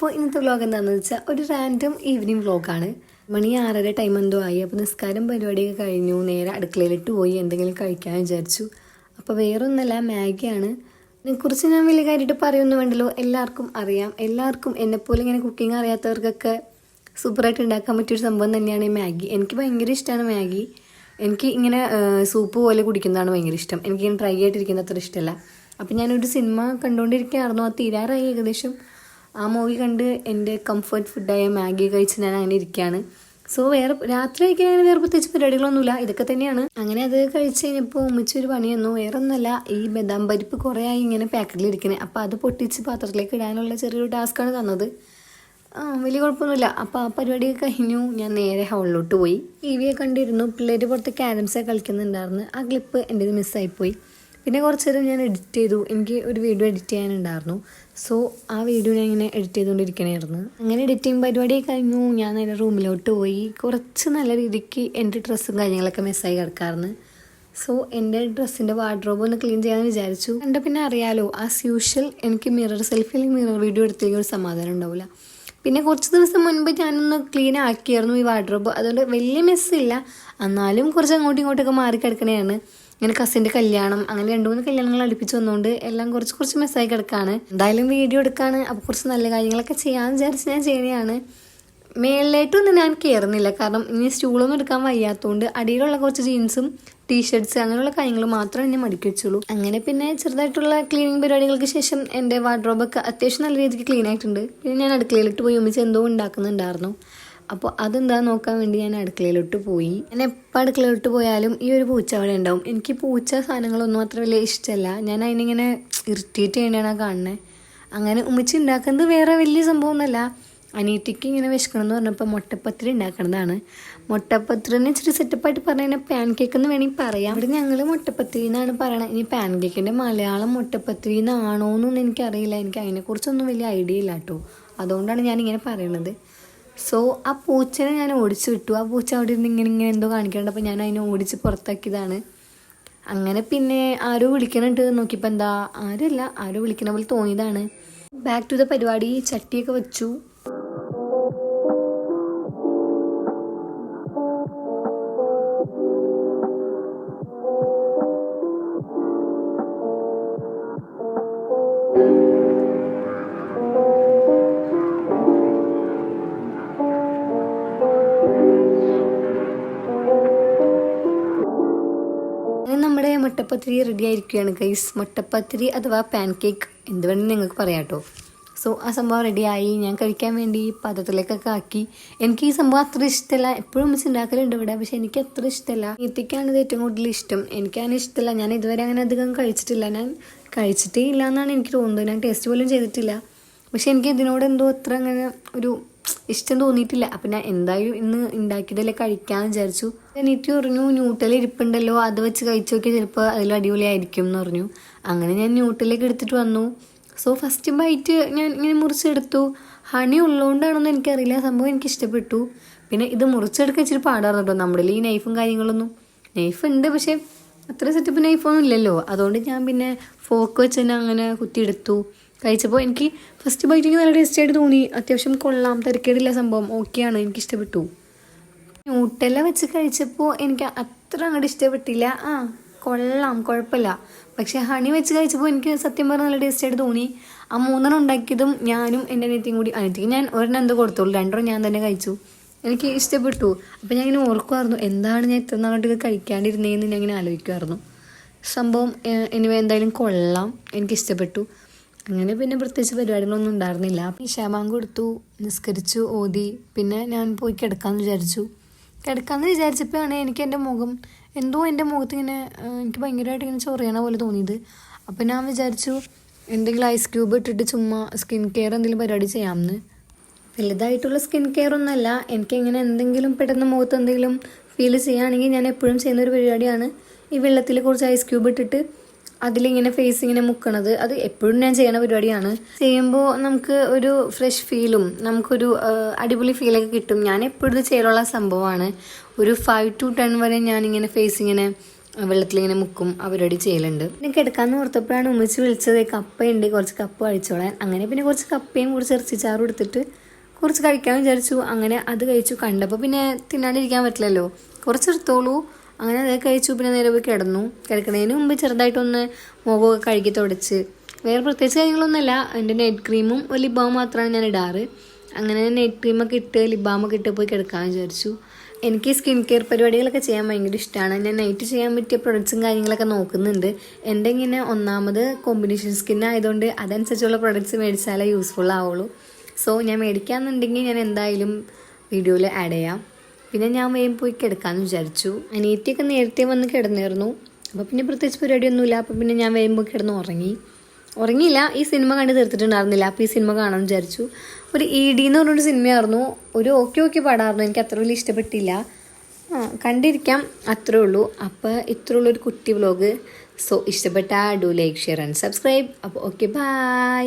അപ്പോൾ ഇന്നത്തെ വ്ളോഗ് എന്താണെന്ന് വെച്ചാൽ ഒരു റാൻഡം ഈവനിങ് വ്ളോഗാണ്. മണി 6:30 ടൈം എന്തോ ആയി. അപ്പോൾ നിസ്കാരം പരിപാടിയൊക്കെ കഴിഞ്ഞു. നേരെ അടുക്കളയിലിട്ട് പോയി എന്തെങ്കിലും കഴിക്കാൻ വിചാരിച്ചു. അപ്പോൾ വേറൊന്നല്ല, മാഗിയാണ്. ഇതിനെക്കുറിച്ച് ഞാൻ വലിയ കാര്യമായിട്ട് പറയുമൊന്നും വേണ്ടല്ലോ, എല്ലാവർക്കും അറിയാം. എല്ലാവർക്കും എന്നെപ്പോലെ ഇങ്ങനെ കുക്കിംഗ് അറിയാത്തവർക്കൊക്കെ സൂപ്പറായിട്ട് ഉണ്ടാക്കാൻ പറ്റിയൊരു സംഭവം തന്നെയാണ് ഈ മാഗി. എനിക്ക് ഭയങ്കര ഇഷ്ടമാണ് മാഗി. എനിക്ക് ഇങ്ങനെ സൂപ്പ് പോലെ കുടിക്കുന്നതാണ് ഭയങ്കര ഇഷ്ടം. എനിക്കിങ്ങനെ ഡ്രൈ ആയിട്ടിരിക്കുന്നത് അത്ര ഇഷ്ടമല്ല. അപ്പം ഞാനൊരു സിനിമ കണ്ടുകൊണ്ടിരിക്കുകയായിരുന്നു. അത് തീരാറായി ഏകദേശം. ആ മൂവി കണ്ട് എൻ്റെ കംഫർട്ട് ഫുഡായ മാഗി കഴിച്ച് ഞാൻ അങ്ങനെ ഇരിക്കുകയാണ്. സോ രാത്രി കഴിക്കാൻ അങ്ങനെ വേറെ പ്രത്യേകിച്ച് പരിപാടികളൊന്നുമില്ല, ഇതൊക്കെ തന്നെയാണ്. അങ്ങനെ അത് കഴിച്ച് കഴിഞ്ഞപ്പോൾ ഉമ്മച്ചൊരു പണി തന്നു. വേറെ ഒന്നുമല്ല, ഈ ബദാം പരിപ്പ് കുറേ ആയി ഇങ്ങനെ പാക്കറ്റിലിരിക്കണേ. അപ്പോൾ അത് പൊട്ടിച്ച് പാത്രത്തിലേക്ക് ഇടാനുള്ള ചെറിയൊരു ടാസ്ക്കാണ് തന്നത്. വലിയ കുഴപ്പമൊന്നുമില്ല. അപ്പോൾ ആ പരിപാടിയൊക്കെ കഴിഞ്ഞു. ഞാൻ നേരെ ഹോളിലോട്ട് പോയി. ടി വിയൊക്കെ കണ്ടിരുന്നു. പിള്ളേർ പുറത്ത് ക്യാരംസൊക്കെ കളിക്കുന്നുണ്ടായിരുന്നു. ആ ക്ലിപ്പ് എൻ്റെ മിസ്സായിപ്പോയി. പിന്നെ കുറച്ച് നേരം ഞാൻ എഡിറ്റ് ചെയ്തു. എനിക്ക് ഒരു വീഡിയോ എഡിറ്റ് ചെയ്യാനുണ്ടായിരുന്നു. സോ ആ വീഡിയോ ഞാൻ ഇങ്ങനെ എഡിറ്റ് ചെയ്തുകൊണ്ടിരിക്കണമായിരുന്നു. അങ്ങനെ എഡിറ്റിംഗ് പരിപാടിയൊക്കെ കഴിഞ്ഞു. ഞാൻ നേരെ റൂമിലോട്ട് പോയി. കുറച്ച് നല്ല രീതിക്ക് എൻ്റെ ഡ്രസ്സും കാര്യങ്ങളൊക്കെ മിസ്സായി കിടക്കാറുണ്ട്. സോ എൻ്റെ ഡ്രസ്സിൻ്റെ വാർഡ്രോബ് ഒന്ന് ക്ലീൻ ചെയ്യാമെന്ന് വിചാരിച്ചു. എൻ്റെ പിന്നെ അറിയാലോ, ആസ് യൂഷ്വൽ എനിക്ക് സെൽഫി മിറർ വീഡിയോ എടുത്തേക്ക് ഒരു സമാധാനം ഉണ്ടാവില്ല. പിന്നെ കുറച്ച് ദിവസം മുൻപ് ഞാനൊന്ന് ക്ലീൻ ആക്കിയായിരുന്നു ഈ വാർഡ്രോബ്. അതുകൊണ്ട് വലിയ മെസ്സില്ല, എന്നാലും കുറച്ച് അങ്ങോട്ടും ഇങ്ങോട്ടൊക്കെ മാറി കിടക്കണതാണ്. ഇങ്ങനെ കസിൻ്റെ കല്യാണം, അങ്ങനെ 2-3 കല്യാണങ്ങൾ അടുപ്പിച്ച് വന്നുകൊണ്ട് എല്ലാം കുറച്ച് മെസ്സായി കിടക്കാണ്. എന്തായാലും വീഡിയോ എടുക്കാണ്, അപ്പോൾ കുറച്ച് നല്ല കാര്യങ്ങളൊക്കെ ചെയ്യാമെന്ന് വിചാരിച്ച് ഞാൻ ചെയ്യുന്നതാണ്. മേളിലായിട്ടൊന്നും ഞാൻ കയറുന്നില്ല, കാരണം ഇനി സ്റ്റൂളൊന്നും എടുക്കാൻ വയ്യാത്തതുകൊണ്ട് അടിയിലുള്ള കുറച്ച് ജീൻസും ടീഷർട്ട്സ് അങ്ങനെയുള്ള കാര്യങ്ങൾ മാത്രമേ ഞാൻ മടക്കി വെച്ചുള്ളൂ. അങ്ങനെ പിന്നെ ചെറുതായിട്ടുള്ള ക്ലീനിങ് പരിപാടികൾക്ക് ശേഷം എൻ്റെ വാർഡ്രോബൊക്കെ അത്യാവശ്യം നല്ല രീതിക്ക് ക്ലീൻ ആയിട്ടുണ്ട്. പിന്നെ ഞാൻ അടുക്കളയിലിട്ട് പോയി ഉമ്മിച്ച് എന്തോ ഉണ്ടാക്കുന്നുണ്ടായിരുന്നു. അപ്പോൾ അതെന്താ നോക്കാൻ വേണ്ടി ഞാൻ അടുക്കളയിലോട്ട് പോയി. ഞാൻ എപ്പോൾ അടുക്കളയിലോട്ട് പോയാലും ഈ ഒരു പൂച്ച അവിടെ ഉണ്ടാവും. എനിക്ക് പൂച്ച സാധനങ്ങളൊന്നും അത്ര വലിയ ഇഷ്ടമല്ല. ഞാൻ അതിനിങ്ങനെ ഇറിറ്റേറ്റ് ചെയ്യണതാണ് കാണുന്നത്. അങ്ങനെ ഉമ്മിച്ച് ഉണ്ടാക്കുന്നത് വേറെ വലിയ സംഭവമൊന്നുമല്ല. അനിയത്തിക്ക് ഇങ്ങനെ വിശക്കണം എന്ന് പറഞ്ഞപ്പോൾ മുട്ടപ്പത്തിരി ഉണ്ടാക്കണതാണ്. മുട്ടപ്പത്തിരിനെ ഇച്ചിരി സെറ്റപ്പായിട്ട് പറഞ്ഞാൽ പാൻ കേക്ക് എന്ന് വേണമെങ്കിൽ പറയാം. ഇവിടെ ഞങ്ങൾ മുട്ടപ്പത്തിരി എന്നാണ് പറയണത്. ഇനി പാൻ കേക്കിൻ്റെ മലയാളം മുട്ടപ്പത്തിരി എന്നാണോ എന്നൊന്നും എനിക്കറിയില്ല. എനിക്ക് അതിനെക്കുറിച്ചൊന്നും വലിയ ഐഡിയ ഇല്ല കേട്ടോ. അതുകൊണ്ടാണ് ഞാനിങ്ങനെ പറയണത്. സോ ആ പൂച്ചനെ ഞാൻ ഓടിച്ചു വിട്ടു. ആ പൂച്ച അവിടെ ഇരുന്ന് ഇങ്ങനെ എന്തോ കാണിക്കുന്നുണ്ട്. അപ്പോൾ ഞാൻ അതിനെ ഓടിച്ച് പുറത്താക്കിയതാണ്. അങ്ങനെ പിന്നെ ആരോ വിളിക്കണുണ്ട് നോക്കിയപ്പോൾ എന്താ ആരോ വിളിക്കണ പോലെ തോന്നിയതാണ്. ബാക്ക് ടു ദ പരിപാടി. ചട്ടിയൊക്കെ വെച്ചു. നമ്മുടെ മുട്ടപ്പത്തിരി റെഡി ആയിരിക്കുകയാണ് ഗൈസ്. മുട്ടപ്പത്തിരി അഥവാ പാൻ കേക്ക് എന്ത് വേണമെങ്കിൽ നിങ്ങൾക്ക് പറയാം കേട്ടോ. സോ ആ സംഭവം റെഡിയായി. ഞാൻ കഴിക്കാൻ വേണ്ടി പാത്രത്തിലേക്കൊക്കെ ആക്കി. എനിക്ക് ഈ സംഭവം അത്ര ഇഷ്ടമല്ല. എപ്പോഴും മിസ് ഉണ്ടാക്കലുണ്ട് ഇവിടെ, പക്ഷെ എനിക്ക് അത്ര ഇഷ്ടമല്ല. ഈത്തിക്കാണ് ഇത് ഏറ്റവും കൂടുതൽ ഇഷ്ടം. എനിക്കങ്ങനെ ഇഷ്ടമല്ല. ഞാൻ ഇതുവരെ അങ്ങനെ അധികം കഴിച്ചിട്ടില്ല. ഞാൻ കഴിച്ചിട്ടേ ഇല്ല എന്നാണ് എനിക്ക് തോന്നുന്നത്. ഞാൻ ടേസ്റ്റ് പോലും ചെയ്തിട്ടില്ല. പക്ഷെ എനിക്ക് ഇതിനോട് എന്തോ അത്ര അങ്ങനെ ഒരു ഇഷ്ടം തോന്നിയിട്ടില്ല. അപ്പം ഞാൻ എന്തായാലും ഇന്ന് ഉണ്ടാക്കിയതല്ലേ കഴിക്കാമെന്ന് വിചാരിച്ചു. എനിക്ക് പറഞ്ഞു ന്യൂട്ടല ഇരിപ്പുണ്ടല്ലോ, അത് വെച്ച് കഴിച്ചു നോക്കിയാൽ ചിലപ്പോൾ അതിൽ അടിപൊളിയായിരിക്കും എന്ന് പറഞ്ഞു. അങ്ങനെ ഞാൻ ന്യൂട്ടലേക്ക് എടുത്തിട്ട് വന്നു. സോ ഫസ്റ്റ് ബൈറ്റ് ഞാൻ ഇങ്ങനെ മുറിച്ചെടുത്തു. ഹണി ഉള്ളതുകൊണ്ടാണെന്ന് എനിക്കറിയില്ല, സംഭവം എനിക്ക് ഇഷ്ടപ്പെട്ടു. പിന്നെ ഇത് മുറിച്ചെടുക്കാൻ ഇച്ചിരി പാടായിരുന്നു കേട്ടോ. നമ്മുടെ ഈ നൈഫും കാര്യങ്ങളൊന്നും, നൈഫ് ഉണ്ട് പക്ഷേ അത്ര സെറ്റപ്പ് നൈഫൊന്നും ഇല്ലല്ലോ. അതുകൊണ്ട് ഞാൻ പിന്നെ ഫോക്ക് വെച്ച് തന്നെ അങ്ങനെ കുത്തിയെടുത്തു. കഴിച്ചപ്പോൾ എനിക്ക് ഫസ്റ്റ് ബൈറ്റിങ് നല്ല ടേസ്റ്റായിട്ട് തോന്നി. അത്യാവശ്യം കൊള്ളാം, തിരക്കേടില്ല സംഭവം, ഓക്കെയാണ്, എനിക്കിഷ്ടപ്പെട്ടു. ന്യൂട്ടെല്ല വെച്ച് കഴിച്ചപ്പോൾ എനിക്ക് അത്ര അങ്ങോട്ട് ഇഷ്ടപ്പെട്ടില്ല. കൊള്ളാം, കുഴപ്പമില്ല. പക്ഷേ ഹണി വെച്ച് കഴിച്ചപ്പോൾ എനിക്ക് സത്യം പറഞ്ഞാൽ നല്ല ടേസ്റ്റായിട്ട് തോന്നി. ആ 3 ഉണ്ടാക്കിയതും ഞാനും എൻ്റെ അനിയത്തിയും കൂടി. അനിയത്തിക്ക് ഞാൻ ഒരെണ്ണം എന്തോ കൊടുത്തോളൂ, 2 ഞാൻ തന്നെ കഴിച്ചു. എനിക്ക് ഇഷ്ടപ്പെട്ടു. അപ്പോൾ ഞാൻ ഇങ്ങനെ ഓർക്കുമായിരുന്നു എന്താണ് ഞാൻ ഇത്ര നാളായിട്ട് കഴിക്കാണ്ടിരുന്നതെന്ന് ഞാൻ ഇങ്ങനെ ആലോചിക്കുമായിരുന്നു. സംഭവം എന്തായാലും കൊള്ളാം, എനിക്കിഷ്ടപ്പെട്ടു. അങ്ങനെ പിന്നെ പ്രത്യേകിച്ച് പരിപാടികളൊന്നും ഉണ്ടായിരുന്നില്ല. ഇശാബാങ്ക് കൊടുത്തു, നിസ്കരിച്ചു, ഓതി. പിന്നെ ഞാൻ പോയി കിടക്കാമെന്ന് വിചാരിച്ചപ്പോഴാണ് എനിക്ക് എൻ്റെ മുഖം എൻ്റെ മുഖത്ത് ഇങ്ങനെ എനിക്ക് ഭയങ്കരമായിട്ട് ഇങ്ങനെ ചൊറിയണ പോലെ തോന്നിയത്. അപ്പം ഞാൻ വിചാരിച്ചു എന്തെങ്കിലും ഐസ് ക്യൂബ് ഇട്ടിട്ട് ചുമ്മാ സ്കിൻ കെയർ എന്തെങ്കിലും പരിപാടി ചെയ്യാമെന്ന്. വലുതായിട്ടുള്ള സ്കിൻ കെയർ ഒന്നുമല്ല. എനിക്കിങ്ങനെ എന്തെങ്കിലും പെട്ടെന്ന് മുഖത്ത് എന്തെങ്കിലും ഫീൽ ചെയ്യുകയാണെങ്കിൽ ഞാൻ എപ്പോഴും ചെയ്യുന്നൊരു പരിപാടിയാണ് ഈ വെള്ളത്തിൽ കുറച്ച് ഐസ് ക്യൂബ് ഇട്ടിട്ട് അതിലിങ്ങനെ ഫേസ് ഇങ്ങനെ മുക്കണത്. അത് എപ്പോഴും ഞാൻ ചെയ്യണ പരിപാടിയാണ്. ചെയ്യുമ്പോൾ നമുക്ക് ഒരു ഫ്രഷ് ഫീലും നമുക്കൊരു അടിപൊളി ഫീലൊക്കെ കിട്ടും. ഞാൻ എപ്പോഴും ഇത് ചെയ്യാനുള്ള സംഭവമാണ്. ഒരു 5 to 10 വരെ ഞാനിങ്ങനെ ഫേസ് ഇങ്ങനെ വെള്ളത്തിലിങ്ങനെ മുക്കും പരിപാടി ചെയ്യലുണ്ട്. പിന്നെ കിടക്കാമെന്ന് ഓർത്തപ്പോഴാണ് ഉമ്മച്ചി വിളിച്ചത്, കപ്പയുണ്ട് കുറച്ച് കപ്പ കഴിച്ചോളാൻ. അങ്ങനെ പിന്നെ കുറച്ച് കപ്പയും കുറച്ച് ഇറച്ചിച്ചാറും എടുത്തിട്ട് കുറച്ച് കഴിക്കാൻ വിചാരിച്ചു. അങ്ങനെ അത് കഴിച്ചു. കണ്ടപ്പോൾ പിന്നെ തിന്നാണ്ടിരിക്കാൻ പറ്റില്ലല്ലോ, കുറച്ചെടുത്തോളൂ. അങ്ങനെ അത് കഴിച്ചു. പിന്നെ നേരെ പോയി കിടന്നു. കിടക്കുന്നതിന് മുമ്പ് ചെറുതായിട്ടൊന്ന് മുഖമൊക്കെ കഴുകി തുടച്ച്, വേറെ പ്രത്യേകിച്ച് കാര്യങ്ങളൊന്നുമല്ല. എൻ്റെ നൈറ്റ് ക്രീമും ഒരു ലിപ് ബാമും മാത്രമാണ് ഞാൻ ഇടാറ്. അങ്ങനെ നൈറ്റ് ക്രീമൊക്കെ ഇട്ട് ലിപ് ബാമൊക്കെ ഇട്ട് പോയി കിടക്കാൻ വിചാരിച്ചു. എനിക്ക് സ്കിൻ കെയർ പരിപാടികളൊക്കെ ചെയ്യാൻ ഭയങ്കര ഇഷ്ടമാണ്. ഞാൻ നൈറ്റ് ചെയ്യാൻ പറ്റിയ പ്രൊഡക്ട്സും കാര്യങ്ങളൊക്കെ നോക്കുന്നുണ്ട്. എൻ്റെ ഇങ്ങനെ ഒന്നാമത് കോമ്പിനേഷൻ സ്കിൻ ആയതുകൊണ്ട് അതനുസരിച്ചുള്ള പ്രൊഡക്ട്സ് മേടിച്ചാലേ യൂസ്ഫുൾ ആവുള്ളൂ. സോ ഞാൻ മേടിക്കാമെന്നുണ്ടെങ്കിൽ ഞാൻ എന്തായാലും വീഡിയോയിൽ ആഡ് ചെയ്യാം. പിന്നെ ഞാൻ വേഗം പോയി കിടക്കാമെന്ന് വിചാരിച്ചു. അനിയത്തിയൊക്കെ നേരത്തെ വന്ന് കിടന്നിരുന്നു. അപ്പോൾ പിന്നെ പ്രത്യേകിച്ച് പരിപാടിയൊന്നുമില്ല. അപ്പോൾ പിന്നെ ഞാൻ വേഗം പോയി കിടന്ന് ഉറങ്ങിയില്ല. ഈ സിനിമ കണ്ട് തീർത്തിട്ടുണ്ടായിരുന്നില്ല. അപ്പോൾ ഈ സിനിമ കാണാമെന്ന് വിചാരിച്ചു. ഒരു ED എന്ന് പറഞ്ഞൊരു സിനിമയായിരുന്നു. ഒരു ഓക്കെ പാടായിരുന്നു. എനിക്ക് അത്ര വലിയ ഇഷ്ടപ്പെട്ടില്ല. കണ്ടിരിക്കാം, അത്രേ ഉള്ളൂ. അപ്പോൾ ഇത്ര ഉള്ളൊരു കുട്ടി വ്ലോഗ്. സോ ഇഷ്ടപ്പെട്ട do like, share and subscribe. അപ്പോൾ ഓക്കെ, ബൈ.